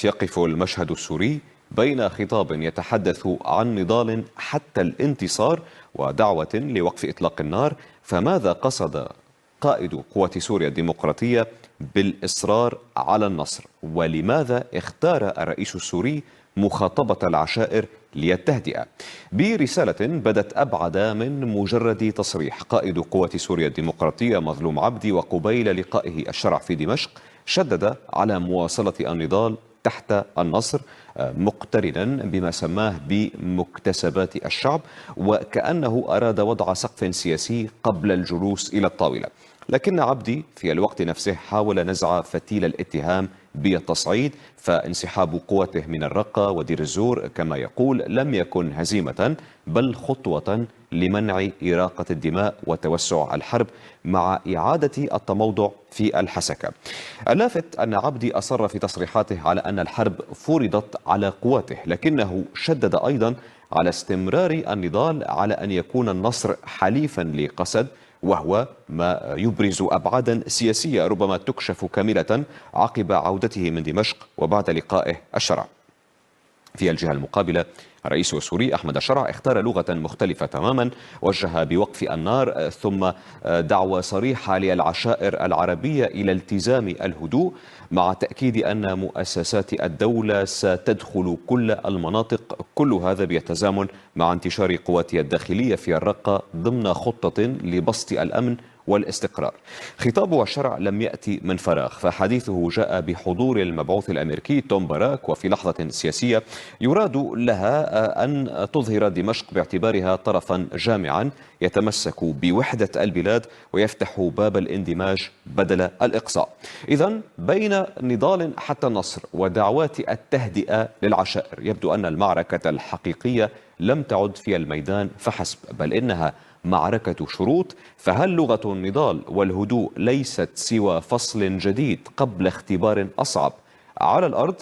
أمس يقف المشهد السوري بين خطاب يتحدث عن نضال حتى الانتصار ودعوة لوقف إطلاق النار، فماذا قصد قائد قوات سوريا الديمقراطية بالإصرار على النصر؟ ولماذا اختار الرئيس السوري مخاطبة العشائر للتهدئة؟ برسالة بدت أبعد من مجرد تصريح، قائد قوات سوريا الديمقراطية مظلوم عبدي وقبيل لقائه الشرع في دمشق شدد على مواصلة النضال تحت النصر، مقترنا بما سماه بمكتسبات الشعب، وكأنه أراد وضع سقف سياسي قبل الجلوس إلى الطاولة. لكن عبدي في الوقت نفسه حاول نزع فتيل الاتهام بالتصعيد، فانسحاب قوته من الرقة ودير الزور كما يقول لم يكن هزيمة بل خطوة لمنع إراقة الدماء وتوسع الحرب مع إعادة التموضع في الحسكة. اللافت أن عبدي أصر في تصريحاته على أن الحرب فرضت على قواته، لكنه شدد أيضا على استمرار النضال على أن يكون النصر حليفا لقسد، وهو ما يبرز أبعادا سياسية ربما تكشف كاملة عقب عودته من دمشق وبعد لقائه الشرع. في الجهة المقابلة الرئيس السوري أحمد الشرع اختار لغة مختلفة تماما، وجه بوقف النار ثم دعوة صريحة للعشائر العربية إلى التزام الهدوء، مع تأكيد أن مؤسسات الدولة ستدخل كل المناطق. كل هذا بالتزامن مع انتشار قواتها الداخلية في الرقة ضمن خطة لبسط الأمن والاستقرار. خطاب الشرع لم يأتي من فراغ، فحديثه جاء بحضور المبعوث الأمريكي توم باراك، وفي لحظة سياسية يراد لها أن تظهر دمشق باعتبارها طرفا جامعا يتمسك بوحدة البلاد ويفتح باب الاندماج بدل الإقصاء. إذن بين نضال حتى النصر ودعوات التهدئة للعشائر يبدو أن المعركة الحقيقية لم تعد في الميدان فحسب، بل إنها معركة شروط. فهل لغة النضال والهدوء ليست سوى فصل جديد قبل اختبار أصعب على الأرض؟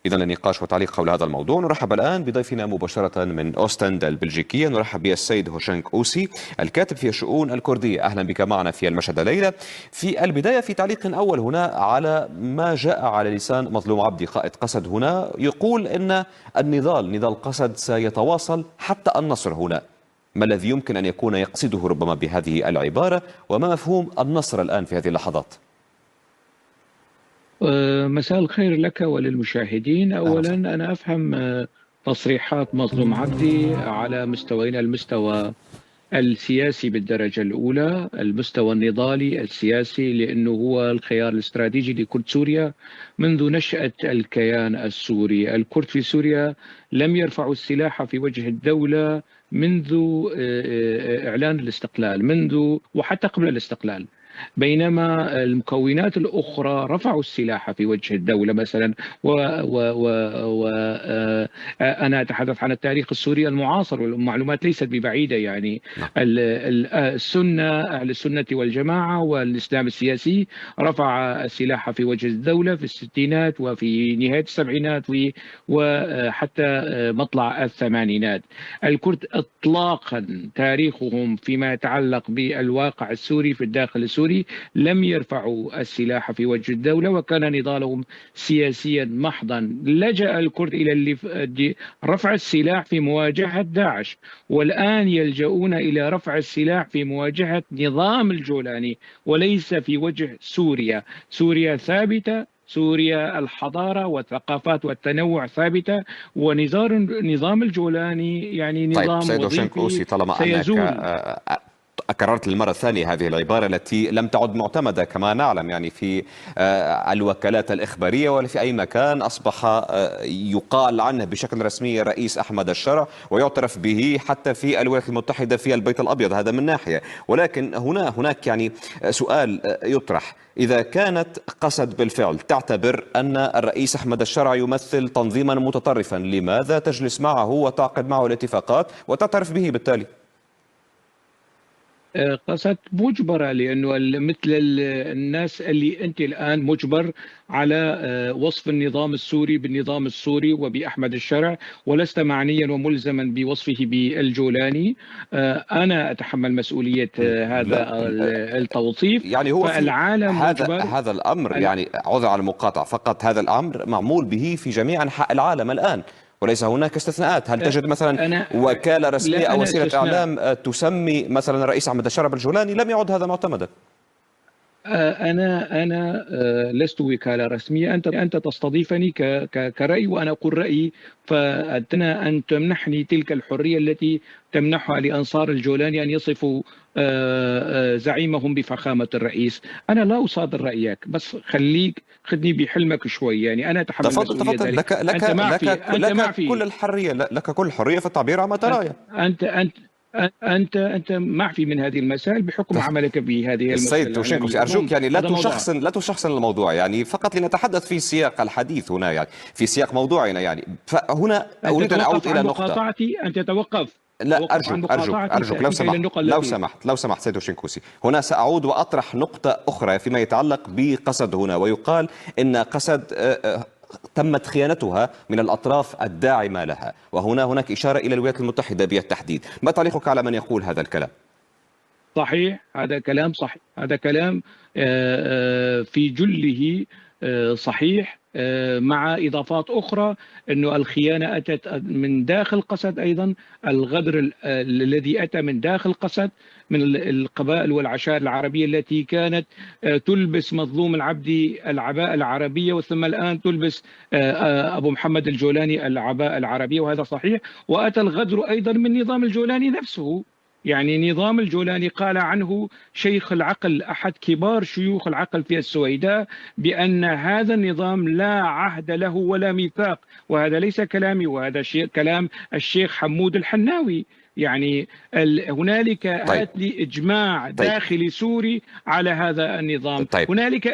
إذن النقاش وتعليق حول هذا الموضوع نرحب الآن بضيفنا مباشرة من أوستند البلجيكية، نرحب بالسيد هوشنك أوسي الكاتب في الشؤون الكردية. أهلا بك معنا في المشهد الليلة. في البداية في تعليق أول هنا على ما جاء على لسان مظلوم عبدي قائد قسد هنا، يقول إن نضال قسد سيتواصل حتى النصر هنا. ما الذي يمكن أن يكون يقصده ربما بهذه العبارة، وما مفهوم النصر الآن في هذه اللحظات؟ مساء الخير لك وللمشاهدين. أولا أنا أفهم تصريحات مظلوم عبدي على مستويين: المستوى السياسي بالدرجة الأولى، المستوى النضالي السياسي، لأنه هو الخيار الاستراتيجي لكرد سوريا منذ نشأة الكيان السوري. الكرد في سوريا لم يرفعوا السلاح في وجه الدولة منذ إعلان الاستقلال، وحتى قبل الاستقلال، بينما المكونات الأخرى رفعوا السلاح في وجه الدولة مثلا. أنا أتحدث عن التاريخ السوري المعاصر، والمعلومات ليست ببعيدة. يعني أهل السنة والجماعة والإسلام السياسي رفع السلاح في وجه الدولة في الستينات وفي نهاية السبعينات وحتى مطلع الثمانينات. الكرد إطلاقا تاريخهم فيما يتعلق بالواقع السوري في الداخل السوري لم يرفعوا السلاح في وجه الدولة، وكان نضالهم سياسيا محضا. لجأ الكرد إلى رفع السلاح في مواجهة داعش، والآن يلجؤون إلى رفع السلاح في مواجهة نظام الجولاني وليس في وجه سوريا. سوريا ثابتة، سوريا الحضارة والثقافات والتنوع ثابتة، ونظام الجولاني يعني نظام سيد هوشنك أوسي، طالما أنك أكررت للمرة الثانية هذه العبارة التي لم تعد معتمدة كما نعلم يعني في الوكالات الإخبارية ولا في أي مكان، أصبح يقال عنه بشكل رسمي رئيس أحمد الشرع ويعترف به حتى في الولايات المتحدة في البيت الأبيض. هذا من ناحية، ولكن هناك يعني سؤال يطرح: إذا كانت قسد بالفعل تعتبر أن الرئيس أحمد الشرع يمثل تنظيما متطرفا، لماذا تجلس معه وتعقد معه الاتفاقات وتعترف به بالتالي؟ قصد مجبرة، لأنه مثل الناس اللي أنت الآن مجبر على وصف النظام السوري بالنظام السوري وبأحمد الشرع، ولست معنيا وملزما بوصفه بالجولاني. أنا أتحمل مسؤولية هذا لا، التوصيف. يعني هو في فالعالم مجبر. هذا الأمر، يعني عذر على المقاطعة فقط، هذا الأمر معمول به في جميع أنحاء العالم الآن وليس هناك استثناءات. هل تجد مثلا أنا وكالة رسمية لا أو أنا وسيلة استثناء. إعلام تسمي مثلا الرئيس أحمد الشرع الجولاني؟ لم يعد هذا معتمدا. أنا لست وكالة رسمية. أنت تستضيفني كرأي وأنا أقول رأيي، فأتنا أن تمنحني تلك الحرية التي تمنحها لأنصار الجولاني أن يصفوا زعيمهم بفخامة الرئيس. أنا لا أصادر رأيك، بس خذني بحلمك شوي. يعني أنا أتحمل تفضل مسؤولية تفضل، ذلك. أنت معفي، أنت لك كل معفي. الحرية، لك كل الحرية في التعبير عما أنت تراه. أنت أنت أنت معفي من هذه المسائل بحكم عملك بهذه السيد المؤسسة توشينكوسي، الإعلامية. أرجوك المهم، يعني هذا موضوع. لا تشخصن الموضوع، يعني فقط لنتحدث في سياق الحديث هنا، يعني في سياق موضوعنا. يعني فهنا أن أريد أن أعود تتوقف إلى عن نقطة. مقاطعتي، أن تتوقف. لا، توقف عن مقاطعتي أرجوك لو سأتيك إلى سمحت، النقطة التي. لو سمحت سيد توشينكوسي، هنا سأعود وأطرح نقطة أخرى فيما يتعلق بقسد هنا. ويقال إن قسد تمت خيانتها من الأطراف الداعمة لها، وهنا هناك إشارة إلى الولايات المتحدة بالتحديد. ما تعليقك على من يقول هذا الكلام؟ صحيح، هذا كلام صحيح. هذا كلام في جله صحيح، مع إضافات أخرى. أنه الخيانة أتت من داخل قسد أيضا. الغدر الذي أتى من داخل قسد، من القبائل والعشائر العربية التي كانت تلبس مظلوم العبد العباءة العربية، ثم الآن تلبس أبو محمد الجولاني العباءة العربية، وهذا صحيح. وأتى الغدر أيضا من نظام الجولاني نفسه. يعني نظام الجولاني قال عنه شيخ العقل، أحد كبار شيوخ العقل في السويداء، بأن هذا النظام لا عهد له ولا ميثاق. وهذا ليس كلامي، وهذا كلام الشيخ حمود الحناوي. يعني هنالك طيب هات لي إجماع طيب داخلي سوري على هذا النظام. طيب هنالك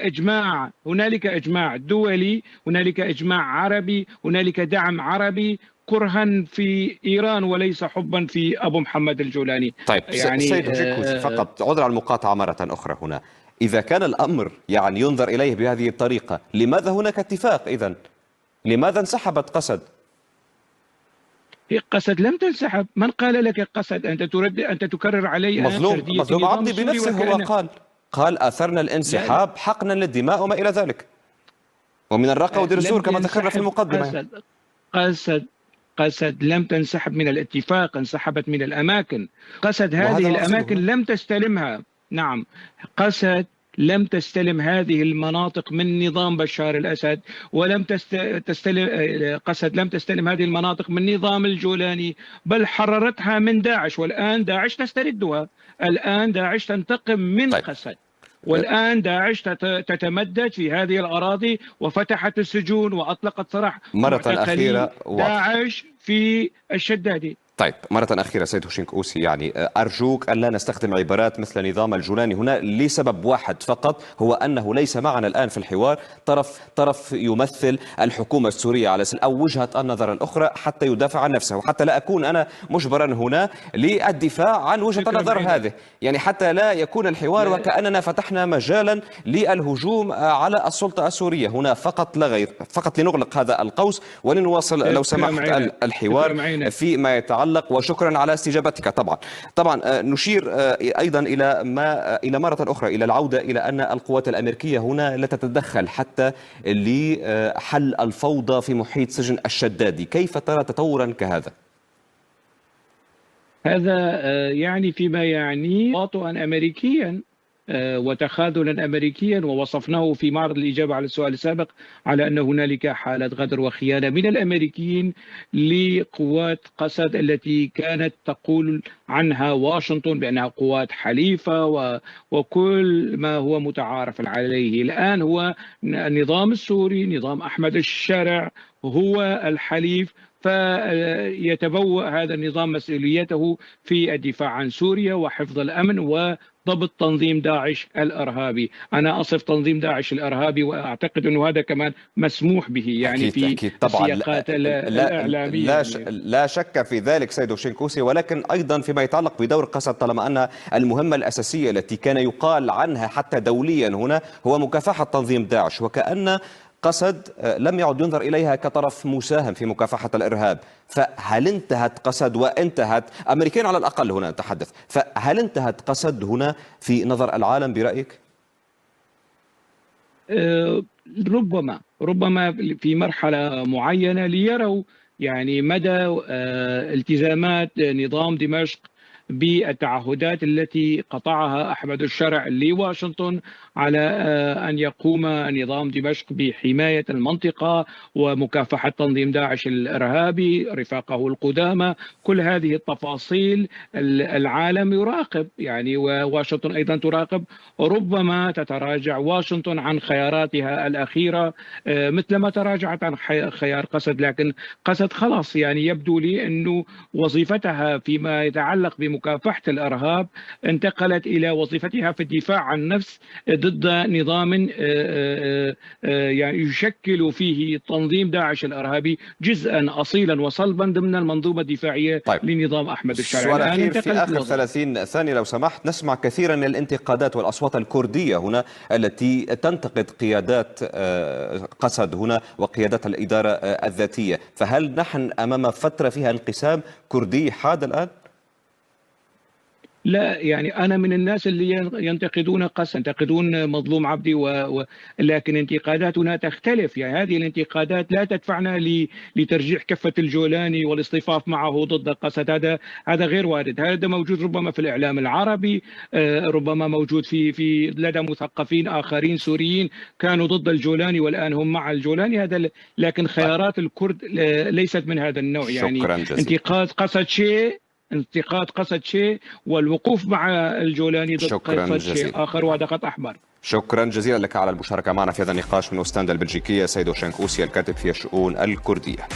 إجماع دولي، هنالك إجماع عربي، هنالك دعم عربي، كرها في إيران وليس حبا في أبو محمد الجولاني. طيب يعني سيد جيكوزي، فقط عذر على المقاطعة مرة أخرى. هنا إذا كان الأمر يعني ينظر إليه بهذه الطريقة، لماذا هناك اتفاق إذن؟ لماذا انسحبت قسد؟ قسد لم تنسحب. من قال لك قسد؟ أنت تكرر علي سردية مظلوم النظام عبدي السوري بنفسه هو وكأنه. قال آثرنا لا لا الانسحاب حقنا للدماء وما إلى ذلك، ومن الرقة ودير الزور لم كما ذكرنا في ينسحب المقدمة. قسد قسد لم تنسحب من الاتفاق، انسحبت من الأماكن. قسد هذه وهذا ما الأماكن أقصده. لم تستلمها. نعم، قسد لم تستلم هذه المناطق من نظام بشار الأسد، ولم تستلم. قسد لم تستلم هذه المناطق من نظام الجولاني، بل حررتها من داعش، والآن داعش تستردها. الآن داعش تنتقم من طيب قسد، والآن داعش تتمدد في هذه الأراضي، وفتحت السجون وأطلقت سراح مرة معتقلي أخيرة واضح. داعش في الشدادي. طيب مرة أخيرة سيد هوشينكوسي، يعني أرجوك أن لا نستخدم عبارات مثل نظام الجولاني هنا لسبب واحد فقط، هو أنه ليس معنا الآن في الحوار طرف يمثل الحكومة السورية على أو وجهة النظر الأخرى حتى يدافع عن نفسه، وحتى لا أكون أنا مجبرا هنا للدفاع عن وجهة النظر هذه، يعني حتى لا يكون الحوار وكأننا فتحنا مجالا للهجوم على السلطة السورية هنا، فقط لا غير، فقط لنغلق هذا القوس ولنواصل لو سمحت الحوار فيما يتعلق. وشكرا على استجابتك. طبعا نشير ايضا الى مره اخرى الى العوده الى ان القوات الامريكيه هنا لا تتدخل حتى لحل الفوضى في محيط سجن الشدادي. كيف ترى تطورا كهذا؟ هذا يعني فيما يعني تواطؤا امريكيا وتخاذلا امريكيا، ووصفناه في معرض الاجابه على السؤال السابق على ان هنالك حاله غدر وخيانه من الامريكيين لقوات قسد التي كانت تقول عنها واشنطن بانها قوات حليفه وكل ما هو متعارف عليه. الان هو النظام السوري، نظام احمد الشرع هو الحليف، فيتبوأ هذا النظام مسؤوليته في الدفاع عن سوريا وحفظ الأمن ضبط تنظيم داعش الإرهابي. أنا أصف تنظيم داعش الإرهابي، وأعتقد أنه هذا كمان مسموح به يعني أكيد في أكيد طبعا. السياقات الإعلامية. لا شك في ذلك سيد شنكوسي، ولكن أيضا فيما يتعلق بدور قسد، طالما أن المهمة الأساسية التي كان يقال عنها حتى دوليا هنا هو مكافحة تنظيم داعش، وكأن قسد لم يعد ينظر إليها كطرف مساهم في مكافحة الإرهاب، فهل انتهت قسد وانتهت أمريكان على الأقل هنا نتحدث، فهل انتهت قسد هنا في نظر العالم برأيك؟ ربما في مرحلة معينة ليروا يعني مدى التزامات نظام دمشق بالتعهدات التي قطعها أحمد الشرع لواشنطن على أن يقوم نظام دمشق بحماية المنطقة ومكافحة تنظيم داعش الإرهابي رفاقه القدامى. كل هذه التفاصيل العالم يراقب يعني، وواشنطن أيضا تراقب. ربما تتراجع واشنطن عن خياراتها الأخيرة مثلما تراجعت عن خيار قسد، لكن قسد خلاص يعني يبدو لي أنه وظيفتها فيما يتعلق بمكافحة الإرهاب انتقلت إلى وظيفتها في الدفاع عن النفس ضد نظام يعني يشكل فيه تنظيم داعش الإرهابي جزءا أصيلا وصلبا ضمن المنظومة الدفاعية لنظام أحمد الشرع. السؤال الأخير في آخر 30 ثانية لو سمحت، نسمع كثيرا من الانتقادات والأصوات الكردية هنا التي تنتقد قيادات قسد هنا وقيادات الإدارة الذاتية، فهل نحن أمام فترة فيها انقسام كردي حاد الآن؟ لا يعني أنا من الناس اللي ينتقدون قسد، ينتقدون مظلوم عبدي لكن انتقاداتنا تختلف. يعني هذه الانتقادات لا تدفعنا لترجيح كفة الجولاني والاصطفاف معه ضد قسد، هذا غير وارد. هذا موجود ربما في الإعلام العربي، ربما موجود في لدى مثقفين آخرين سوريين كانوا ضد الجولاني والآن هم مع الجولاني، هذا لكن خيارات الكرد ليست من هذا النوع. يعني انتقاد قسد شيء والوقوف مع الجولاني ضد قسد شيء آخر، وهذا خط أحمر. شكرا جزيلا لك على المشاركة معنا في هذا النقاش من أوستندا البلجيكية سيد شنكوسي الكاتب في الشؤون الكردية.